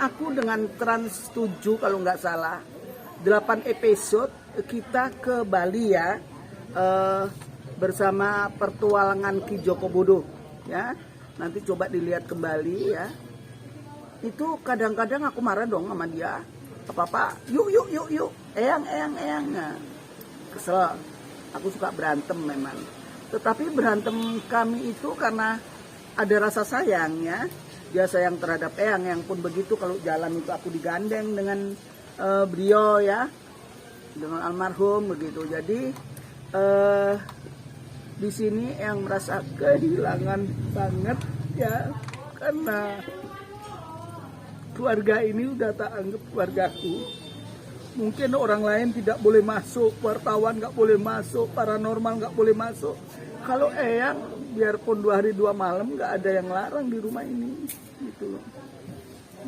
aku dengan Trans 7 kalau nggak salah, 8 episode kita ke Bali ya, bersama Pertualangan Ki Joko Bodo ya. Nanti coba dilihat kembali ya. Itu kadang-kadang aku marah dong sama dia. Apa-apa, yuk, eyang. Nah, kesel. Aku suka berantem memang. Tetapi berantem kami itu karena ada rasa sayang ya. Dia sayang terhadap eyang, yang pun begitu kalau jalan itu aku digandeng dengan beliau ya. Dengan almarhum begitu. Jadi di sini yang merasa kehilangan banget ya, karena keluarga ini udah tak anggap keluargaku. Mungkin orang lain tidak boleh masuk, wartawan nggak boleh masuk, paranormal nggak boleh masuk. Kalau eyang, biarpun 2 hari 2 malam nggak ada yang larang di rumah ini, gitu loh.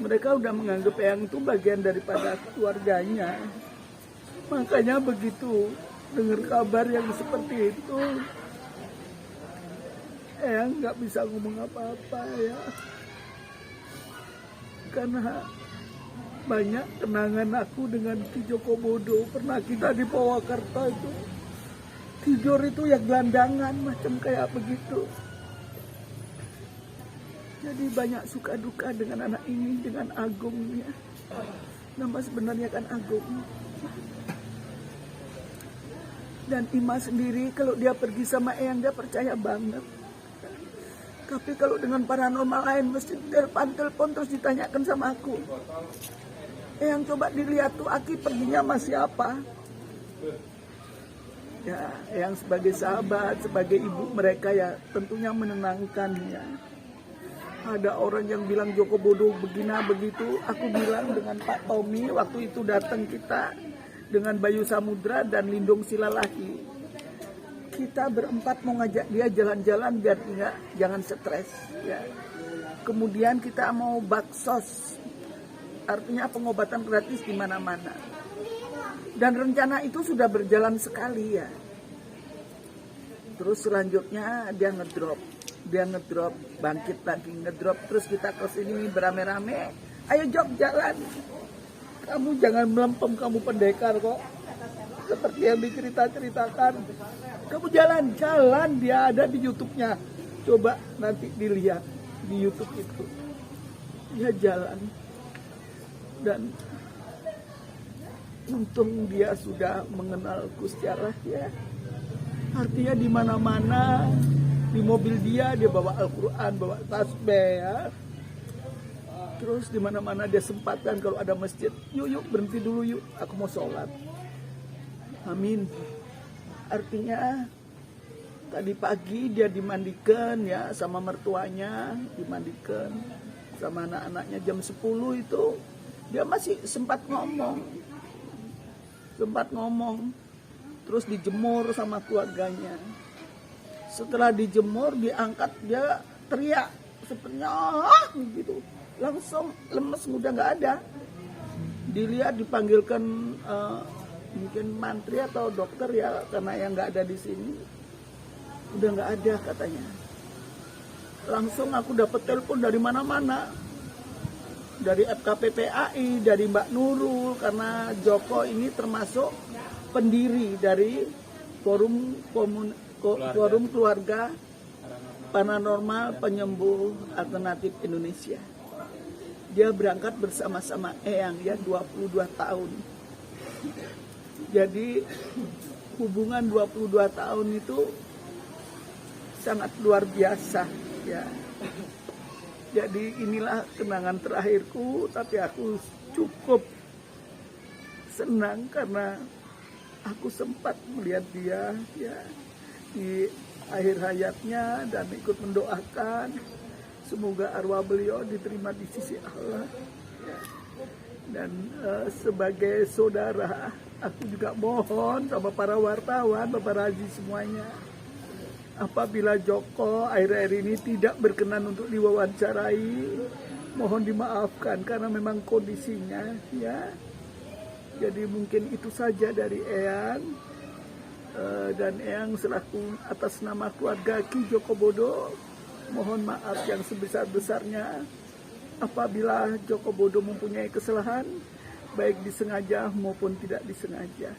Mereka udah menganggap eyang itu bagian daripada keluarganya. Makanya begitu dengar kabar yang seperti itu, eyang nggak bisa ngomong apa-apa ya. Karena banyak kenangan aku dengan Ki Joko Bodo. Pernah kita di Purwakarta itu tidur itu ya gelandangan macam kayak begitu. Jadi banyak suka duka dengan anak ini, dengan Agung ya. Nama sebenarnya kan Agung. Dan Ima sendiri kalau dia pergi sama eyang dia percaya banget. Tapi kalau dengan paranormal lain mesti telepon terus ditanyakan sama aku. Eyang coba dilihat tuh Aki perginya sama siapa? Ya, Eyang sebagai sahabat, sebagai ibu mereka ya tentunya menenangkan ya. Ada orang yang bilang Joko Bodo begina begitu. Aku bilang dengan Pak Tommy waktu itu datang kita dengan Bayu Samudra dan Lindung Silalahi. Kita berempat mau ngajak dia jalan-jalan biar jangan stres ya. Kemudian kita mau baksos, artinya pengobatan gratis di mana-mana. Dan rencana itu sudah berjalan sekali ya. Terus selanjutnya dia ngedrop, bangkit lagi ngedrop. Terus kita ke sini berame-rame, ayo Jok jalan. Kamu jangan melempem, kamu pendekar kok. Seperti yang diceritakan. Kamu jalan, dia ada di YouTube-nya. Coba nanti dilihat di YouTube itu. Dia jalan. Dan untung dia sudah mengenalku secara ya. Artinya di mana-mana, di mobil dia bawa Al-Quran, bawa tasbih ya. Terus di mana-mana dia sempatkan kalau ada masjid, yuk berhenti dulu yuk, aku mau sholat. Amin. Artinya tadi pagi dia dimandikan ya sama mertuanya, dimandikan sama anak-anaknya jam 10 itu dia masih sempat ngomong. Terus dijemur sama keluarganya. Setelah dijemur diangkat dia teriak sepertinya gitu. Langsung lemes udah nggak ada. Dilihat dipanggilkan mungkin mantri atau dokter ya, karena yang nggak ada di sini udah nggak ada katanya. Langsung aku dapat telepon dari mana-mana, dari FKPPAI, dari Mbak Nurul, karena Joko ini termasuk pendiri dari forum keluarga paranormal penyembuh alternatif Indonesia. Dia berangkat bersama-sama eyang ya 22 tahun. Jadi hubungan 22 tahun itu sangat luar biasa ya. Jadi inilah kenangan terakhirku, tapi aku cukup senang karena aku sempat melihat dia ya di akhir hayatnya dan ikut mendoakan semoga arwah beliau diterima di sisi Allah ya. Dan sebagai saudara, aku juga mohon sama para wartawan, Bapak Raji semuanya, apabila Joko akhir-akhir ini tidak berkenan untuk diwawancarai, mohon dimaafkan karena memang kondisinya ya. Jadi mungkin itu saja dari eyang, dan eyang selaku atas nama keluarga Ki Joko Bodo mohon maaf yang sebesar-besarnya apabila Joko Bodo mempunyai kesalahan, baik disengaja maupun tidak disengaja.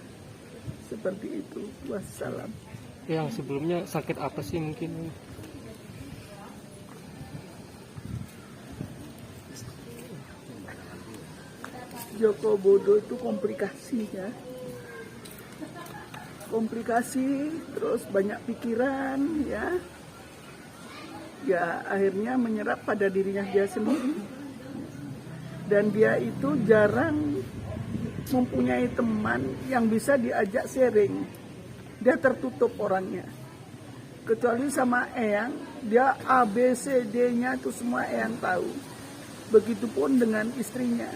Seperti itu. Wassalam. Yang sebelumnya sakit apa sih mungkin? Joko Bodo itu komplikasinya. Komplikasi, terus banyak pikiran, ya. Ya, akhirnya menyerap pada dirinya dia sendiri. Dan dia itu jarang mempunyai teman yang bisa diajak sharing. Dia tertutup orangnya. Kecuali sama Eyang, dia A, B, C, D-nya itu semua Eyang tahu. Begitupun dengan istrinya.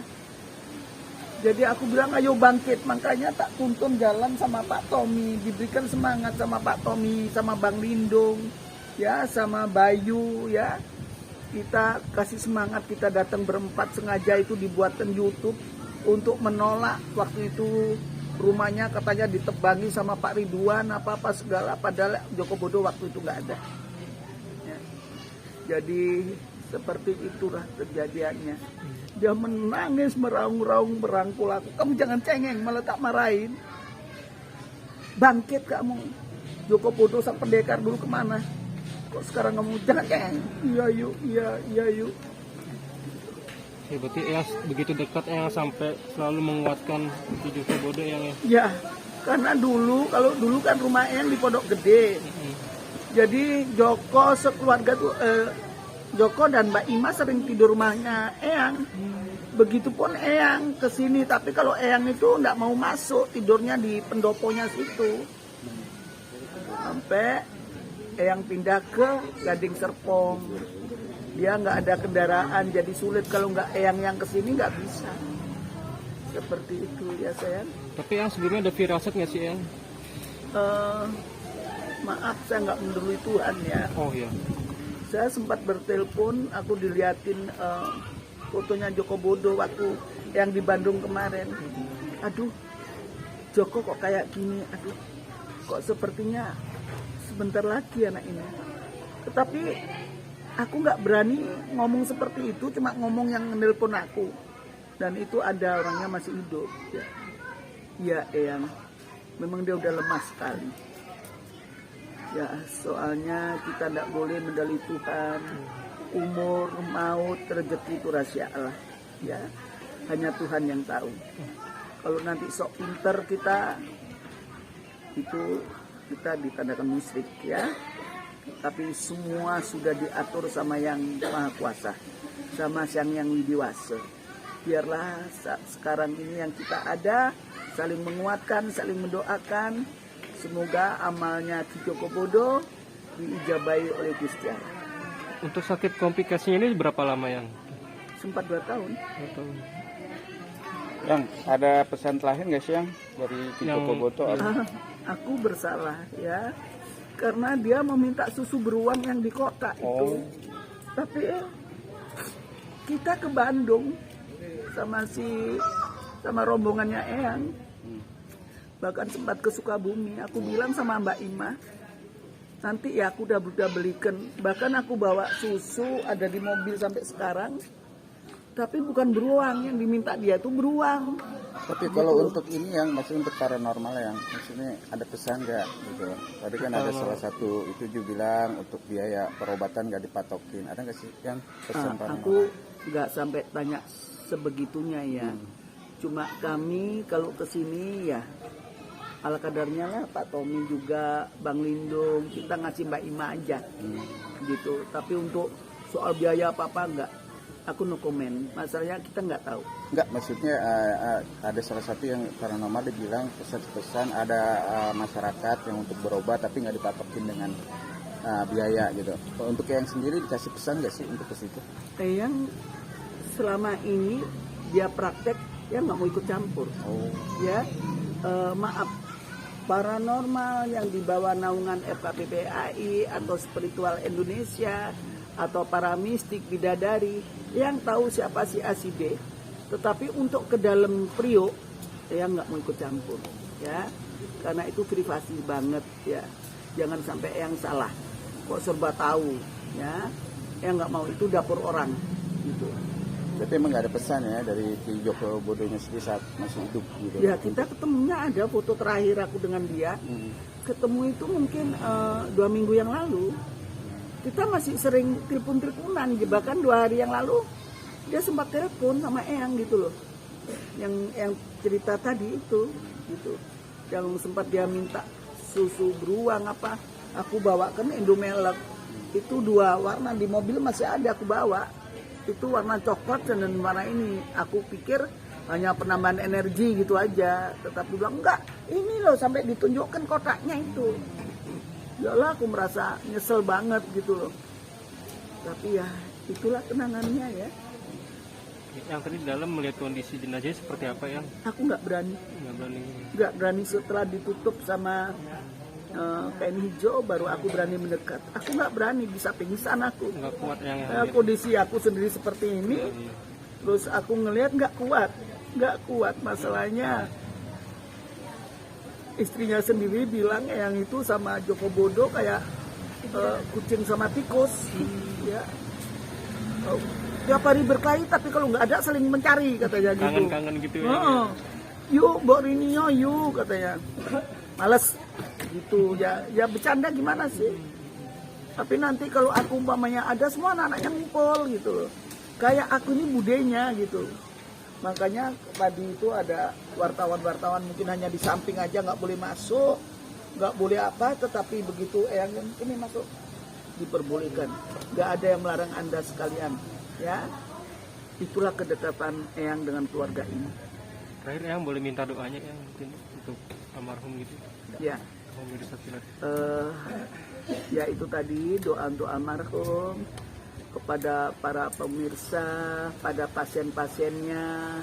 Jadi aku bilang ayo bangkit, makanya tak tuntun jalan sama Pak Tommy, diberikan semangat sama Pak Tommy, sama Bang Lindung, ya, sama Bayu, ya. Kita kasih semangat, kita datang berempat, sengaja itu dibuatkan YouTube untuk menolak waktu itu rumahnya katanya ditebangi sama Pak Ridwan apa-apa segala, padahal Joko Bodo waktu itu nggak ada. Ya. Jadi seperti itulah kejadiannya. Dia menangis, meraung-raung, merangkul aku. Kamu jangan cengeng, malah tak marahin. Bangkit kamu. Joko Bodo sang pendekar dulu kemana? Kok sekarang kamu jangan cengeng? Iya yuk, iya yuk. Ya, berarti ya begitu dekat ya sampai selalu menguatkan di Joko Bodo yang ya. Ya, karena kalau dulu kan rumah Eyang di Pondok Gede. Jadi Joko sekeluarga tuh Joko dan Mbak Ima sering tidur rumahnya Eyang. Begitupun Eyang kesini, tapi kalau Eyang itu nggak mau masuk, tidurnya di pendoponya situ. Sampai Eyang pindah ke Gading Serpong. Dia nggak ada kendaraan, jadi sulit kalau nggak Eyang yang kesini nggak bisa. Seperti itu ya sayang. Tapi yang sebelumnya ada firasat nggak sih yang? Maaf, saya nggak mendului Tuhan ya. Oh iya. Saya sempat bertelepon, aku diliatin fotonya Joko Bodo waktu yang di Bandung kemarin. Aduh, Joko kok kayak gini, aduh, kok sepertinya sebentar lagi anak ini. Tetapi aku nggak berani ngomong seperti itu, cuma ngomong yang nelpon aku. Dan itu ada orangnya masih hidup. Ya, Eyang, memang dia udah lemas sekali. Ya, soalnya kita tidak boleh mendali Tuhan. Umur, maut, rezeki itu rahasia Allah. Ya, hanya Tuhan yang tahu. Kalau nanti sok pinter kita, itu kita ditandakan musyrik ya. Tapi semua sudah diatur sama yang Maha Kuasa, sama yang widiwasa. Biarlah sekarang ini yang kita ada, saling menguatkan, saling mendoakan. Semoga amalnya Ki Joko Bodo diijabahi oleh Gusti Allah. Untuk sakit komplikasinya ini berapa lama yang? Sempat 2 tahun. 2 tahun. Yang ada pesan terakhir nggak sih yang dari Ki Joko Bodo? Aku bersalah ya, karena dia meminta susu beruang yang di kota itu. Tapi kita ke Bandung sama rombongannya Eyang. Bahkan sempat ke Sukabumi, aku bilang sama Mbak Ima, nanti ya aku udah belikan. Bahkan aku bawa susu ada di mobil sampai sekarang. Tapi bukan beruang, yang diminta dia tuh beruang. Tapi kalau untuk ini yang maksudnya untuk paranormal yang maksudnya ada pesan nggak gitu? Tadi kan ada salah satu itu juga bilang untuk biaya perobatan nggak dipatokin. Ada nggak sih yang pesan paranormal? Aku nggak sampai tanya sebegitunya ya. Cuma kami kalau kesini ya ala kadarnya lah, Pak Tommy juga, Bang Lindung, kita ngasih Mbak Ima aja gitu. Tapi untuk soal biaya apa-apa enggak, aku no comment. Masalahnya kita nggak tahu. Enggak, maksudnya ada salah satu yang paranormal dibilang pesan-pesan ada masyarakat yang untuk berobat tapi nggak dipatokin dengan biaya gitu. Untuk yang sendiri dikasih pesan nggak sih untuk ke situ? Yang selama ini dia praktek ya nggak mau ikut campur. Ya maaf, paranormal yang dibawa naungan FKPPAI atau Spiritual Indonesia atau para mistik bidadari yang tahu siapa si A si B. Tetapi untuk ke dalam Priok yang nggak mau ikut campur ya, karena itu privasi banget ya. Jangan sampai yang salah kok serba tahu ya, yang nggak mau, itu dapur orang gitu. Berarti emang nggak ada pesan ya dari Ki Joko Bodonya sendiri saat masih hidup gitu? Ya kita ketemunya ada foto terakhir aku dengan dia. Ketemu itu mungkin 2 minggu yang lalu. Kita masih sering telepon-teleponan, bahkan 2 hari yang lalu dia sempat telepon sama Eyang gitu loh. Yang cerita tadi itu gitu. Yang sempat dia minta susu beruang apa, aku bawakan Indomelek. Itu 2 warna di mobil masih ada aku bawa. Itu warna coklat dan warna ini. Aku pikir hanya penambahan energi gitu aja. Tetapi bilang enggak, ini loh sampai ditunjukkan kotaknya itu. Yalah aku merasa nyesel banget gitu loh. Tapi ya itulah kenangannya ya. Yang tadi di dalam melihat kondisi jenazahnya seperti apa yang? Aku nggak berani. Nggak berani setelah ditutup sama kain hijau baru aku berani mendekat. Aku nggak berani, bisa pingsan aku. Nggak kuat yang Kondisi aku sendiri seperti ini. Terus aku ngelihat nggak kuat. Masalahnya istrinya sendiri bilang yang itu sama Joko Bodo kayak kucing sama tikus. Ya. Tiap hari berkelahi tapi kalau nggak ada saling mencari katanya gitu. Kangen-kangen gitu ya. Yuk Mbok Rinio yuk katanya. Males gitu ya bercanda gimana sih. Tapi nanti kalau aku umpamanya ada semua anak-anaknya ngumpul gitu loh. Kayak aku ini budenya gitu. Makanya tadi itu ada wartawan-wartawan mungkin hanya di samping aja nggak boleh masuk, nggak boleh apa, tetapi begitu Eyang ini masuk diperbolehkan. Nggak ada yang melarang Anda sekalian, ya. Itulah kedekatan Eyang dengan keluarga ini. Terakhir Eyang boleh minta doanya yang mungkin untuk almarhum gitu. Ya. Ya itu tadi doa untuk almarhum. Kepada para pemirsa, pada pasien-pasiennya,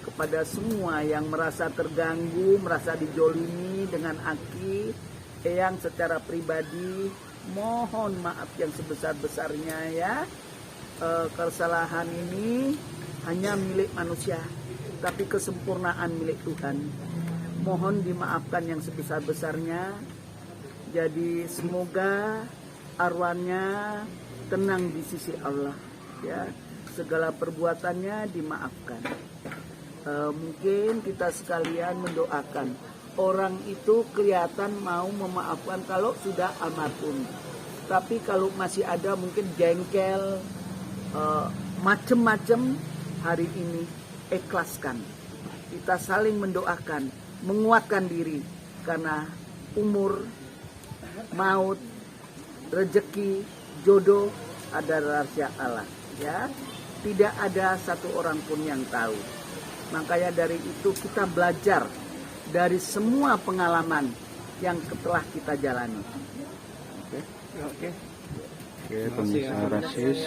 kepada semua yang merasa terganggu, merasa dijolimi dengan Aki, Eyang secara pribadi mohon maaf yang sebesar-besarnya ya. Kesalahan ini hanya milik manusia, tapi kesempurnaan milik Tuhan. Mohon dimaafkan yang sebesar-besarnya. Jadi semoga arwahnya tenang di sisi Allah, ya, segala perbuatannya dimaafkan. Mungkin kita sekalian mendoakan orang itu kelihatan mau memaafkan kalau sudah almarhum, tapi kalau masih ada mungkin jengkel, macem-macem, hari ini ikhlaskan. Kita saling mendoakan, menguatkan diri karena umur, maut, rezeki, jodoh ada rahasia Allah, ya. Tidak ada satu orang pun yang tahu. Makanya dari itu kita belajar dari semua pengalaman yang telah kita jalani. Oke. Oke, pemirsa rasis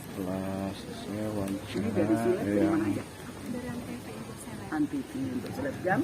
setelah selesai wawancara Anti untuk selebgram.